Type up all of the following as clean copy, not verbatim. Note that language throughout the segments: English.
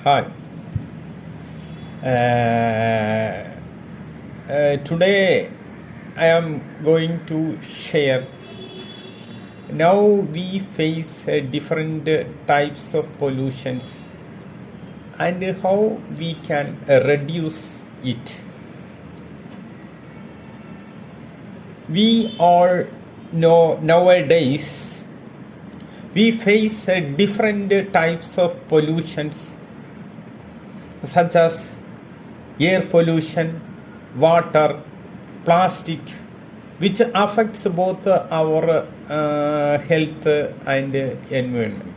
Hi. Today I am going to share. Now we face different types of pollutions and how we can reduce it. We all know nowadays we face different types of pollutions such as air pollution, water, plastic, which affects both our health and environment.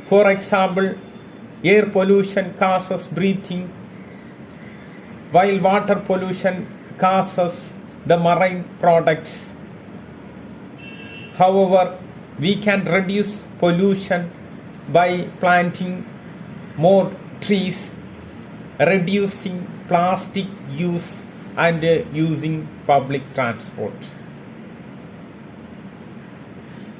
For example, air pollution causes breathing, while water pollution causes the marine products. However, we can reduce pollution by planting more trees, reducing plastic use and using public transport.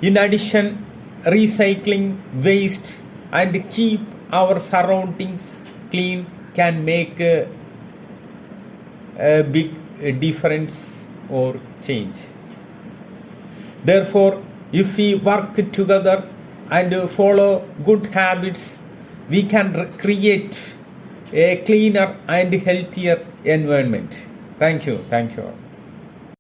In addition, recycling waste and keep our surroundings clean can make a big difference or change. Therefore, if we work together and follow good habits, we can create a cleaner and healthier environment. Thank you. Thank you.